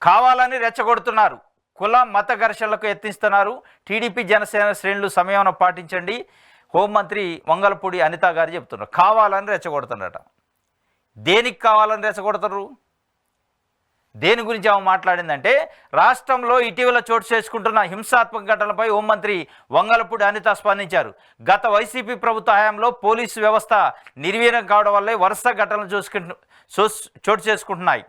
కావాలని రెచ్చగొడుతున్నారు, కుల మత ఘర్షణలకు యత్నిస్తున్నారు. టీడీపీ జనసేన శ్రేణులు సంయమనం పాటించండి, హోంమంత్రి వంగలపూడి అనిత గారు చెప్తున్నారు. కావాలని రెచ్చగొడుతున్నారట. దేనికి కావాలని రెచ్చగొడతారు? దేని గురించి ఆమె మాట్లాడిందంటే, రాష్ట్రంలో ఇటీవల చోటు చేసుకుంటున్న హింసాత్మక ఘటనలపై హోంమంత్రి వంగలపూడి అనిత స్పందించారు. గత వైసీపీ ప్రభుత్వ హయాంలో పోలీసు వ్యవస్థ నిర్వీర్యం కావడం వల్లే వరుస ఘటనలు చోటు చేసుకుంటున్నాయి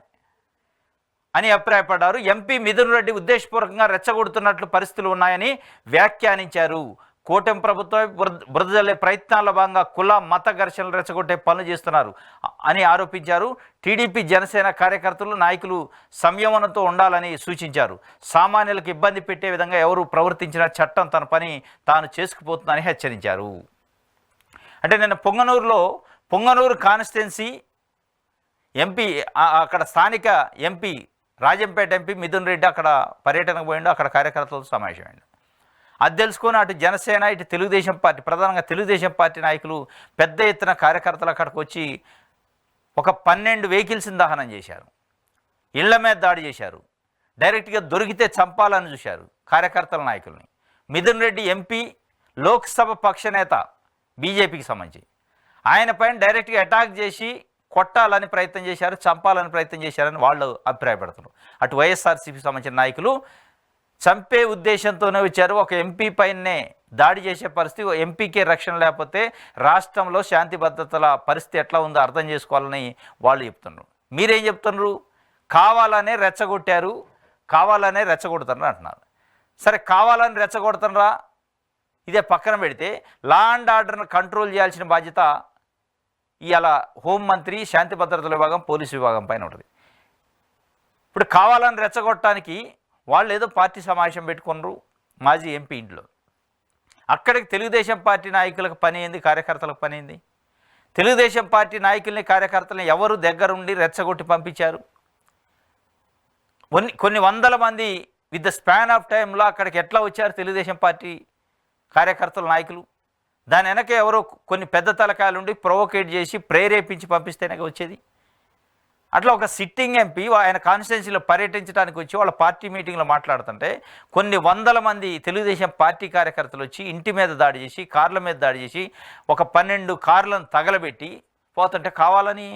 అని అభిప్రాయపడ్డారు. ఎంపీ మిథున్ రెడ్డి ఉద్దేశపూర్వకంగా రెచ్చగొడుతున్నట్లు పరిస్థితులు ఉన్నాయని వ్యాఖ్యానించారు. కూటమి ప్రభుత్వం బురద జల్లే ప్రయత్నాల్లో భాగంగా కుల మత ఘర్షణలు రెచ్చగొట్టే పనులు చేస్తున్నారు అని ఆరోపించారు. టీడీపీ జనసేన కార్యకర్తలు నాయకులు సంయమనంతో ఉండాలని సూచించారు. సామాన్యులకు ఇబ్బంది పెట్టే విధంగా ఎవరు ప్రవర్తించినా చట్టం తన పని తాను చేసుకుపోతుందని హెచ్చరించారు. అంటే నిన్న పొంగనూరు కాన్స్టిట్యున్సీ ఎంపీ, అక్కడ స్థానిక ఎంపీ రాజంపేట ఎంపీ మిథున్ రెడ్డి అక్కడ పర్యటనకు పోయిండు, అక్కడ కార్యకర్తలతో సమావేశమైండు. అది తెలుసుకొని అటు జనసేన ఇటు తెలుగుదేశం పార్టీ, ప్రధానంగా తెలుగుదేశం పార్టీ నాయకులు పెద్ద ఎత్తున కార్యకర్తలు అక్కడికి వచ్చి ఒక 12 వెహికల్స్ని దహనం చేశారు, ఇళ్ల మీద దాడి చేశారు, డైరెక్ట్గా దొరికితే చంపాలని చూశారు కార్యకర్తల నాయకుల్ని. మిథున్ రెడ్డి ఎంపీ, లోక్సభ పక్ష నేత, బీజేపీకి సంబంధించి, ఆయన పైన డైరెక్ట్గా అటాక్ చేసి కొట్టాలని ప్రయత్నం చేశారు, చంపాలని ప్రయత్నం చేశారని వాళ్ళు అభిప్రాయపడుతున్నారు. అటు వైఎస్ఆర్సీపీకి సంబంధించిన నాయకులు చంపే ఉద్దేశంతోనే వచ్చారు. ఒక ఎంపీ పైనే దాడి చేసే పరిస్థితి, ఎంపీకే రక్షణ లేకపోతే రాష్ట్రంలో శాంతి భద్రతల పరిస్థితి ఎట్లా ఉందో అర్థం చేసుకోవాలని వాళ్ళు చెప్తున్నారు. మీరేం చెప్తున్నారు? కావాలనే రెచ్చగొట్టారు, కావాలనే రెచ్చగొడుతున్నారు అంటున్నారు. సరే, కావాలని రెచ్చగొడుతున్నారా? ఇదే పక్కన పెడితే లా అండ్ ఆర్డర్ను కంట్రోల్ చేయాల్సిన బాధ్యత ఇవాళ హోంమంత్రి, శాంతి భద్రతల విభాగం, పోలీసు విభాగం పైన ఉంటుంది. ఇప్పుడు కావాలని రెచ్చగొట్టడానికి వాళ్ళు ఏదో పార్టీ సమావేశం పెట్టుకున్నారు మాజీ ఎంపీ ఇంట్లో. అక్కడికి తెలుగుదేశం పార్టీ నాయకులకు పని ఏంది, కార్యకర్తలకు పని ఏంది? తెలుగుదేశం పార్టీ నాయకుల్ని, కార్యకర్తలని ఎవరు దగ్గరుండి రెచ్చగొట్టి పంపించారు? కొన్ని వందల మంది విత్ ద స్పాన్ ఆఫ్ టైంలో అక్కడికి ఎట్లా వచ్చారు తెలుగుదేశం పార్టీ కార్యకర్తల నాయకులు? దాని వెనక ఎవరో కొన్ని పెద్ద తలకాయలుండి ప్రొవోకేట్ చేసి ప్రేరేపించి పంపిస్తేనే వచ్చేది. అట్లా ఒక సిట్టింగ్ ఎంపీ ఆయన కాన్స్టిట్యున్సీలో పర్యటించడానికి వచ్చి వాళ్ళ పార్టీ మీటింగ్లో మాట్లాడుతుంటే కొన్ని వందల మంది తెలుగుదేశం పార్టీ కార్యకర్తలు వచ్చి ఇంటి మీద దాడి చేసి, కార్ల మీద దాడి చేసి, ఒక 12 కార్లను తగలబెట్టి పోతుంటే కావాలని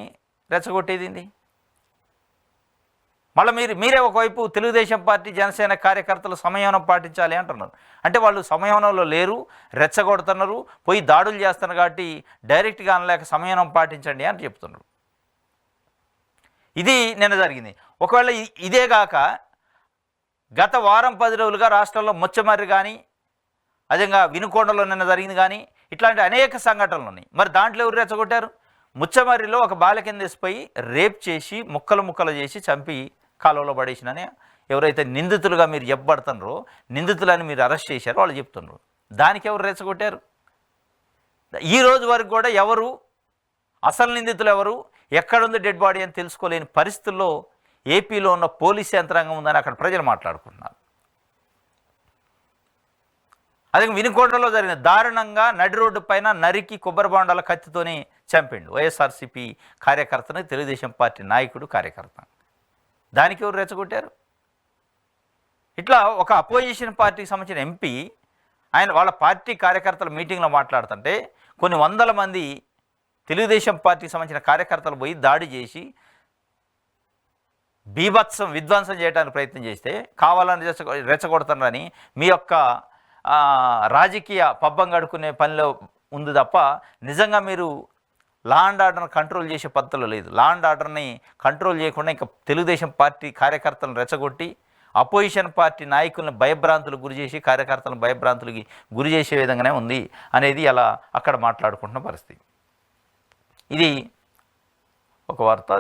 రెచ్చగొట్టేది. మళ్ళీ మీరే ఒకవైపు తెలుగుదేశం పార్టీ, జనసేన కార్యకర్తలు సంయమనం పాటించాలి అంటున్నారు. అంటే వాళ్ళు సంయమనంలో లేరు, రెచ్చగొడుతున్నారు, పోయి దాడులు చేస్తున్నారు. కాబట్టి డైరెక్ట్గా అనలేక సంయమనం పాటించండి అని చెప్తున్నారు. ఇది నిన్న జరిగింది. ఒకవేళ ఇదే కాక గత వారం 10 రోజులుగా రాష్ట్రంలో ముచ్చమర్రి కానీ, అదేవిధంగా వినుకొండలో నిన్న జరిగింది కానీ, ఇట్లాంటి అనేక సంఘటనలు ఉన్నాయి. మరి దాంట్లో ఎవరు రెచ్చగొట్టారు? ముచ్చమర్రిలో ఒక బాలికను తీసిపోయి రేప్ చేసి ముక్కలు చేసి చంపి కాలువలో పడేసినని ఎవరైతే నిందితులుగా మీరు చెప్పబడుతున్నారో, నిందితులని మీరు అరెస్ట్ చేశారో వాళ్ళు చెప్తున్నారు. దానికి ఎవరు రెచ్చగొట్టారు? ఈ రోజు వరకు కూడా ఎవరు అసలు నిందితులు ఎవరు, ఎక్కడుంది డెడ్ బాడీ అని తెలుసుకోలేని పరిస్థితుల్లో ఏపీలో ఉన్న పోలీస్ యంత్రాంగం ఉందని అక్కడ ప్రజలు మాట్లాడుకుంటున్నారు. అదే వినుకొండలో జరిగిన దారుణంగా నడి రోడ్డు పైన నరికి కొబ్బరి బొండాల కత్తితోనే చంపిండు వైఎస్ఆర్సీపీ కార్యకర్తని, తెలుగుదేశం పార్టీ నాయకుడు, కార్యకర్త. దానికి ఎవరు రెచ్చగొట్టారు? ఇట్లా ఒక అపోజిషన్ పార్టీకి సంబంధించిన ఎంపీ వాళ్ళ పార్టీ కార్యకర్తల మీటింగ్లో మాట్లాడుతుంటే కొన్ని వందల మంది తెలుగుదేశం పార్టీకి సంబంధించిన కార్యకర్తలు పోయి దాడి చేసి విధ్వంసం చేయడానికి ప్రయత్నం చేస్తే కావాలని రెచ్చగొడుతున్నారని మీ యొక్క రాజకీయ పబ్బం గడుకునే పనిలో ఉంది తప్ప నిజంగా మీరు లా అండ్ ఆర్డర్ని కంట్రోల్ చేసే పద్ధతిలో లేదు. లా అండ్ ఆర్డర్ని కంట్రోల్ చేయకుండా ఇంకా తెలుగుదేశం పార్టీ కార్యకర్తలను రెచ్చగొట్టి అపోజిషన్ పార్టీ నాయకులను భయభ్రాంతులకు గురి చేసి, కార్యకర్తలను భయభ్రాంతులకి గురి చేసే విధంగానే ఉంది అనేది అలా అక్కడ మాట్లాడుకుంటున్న పరిస్థితి. ఇది ఒక వార్త.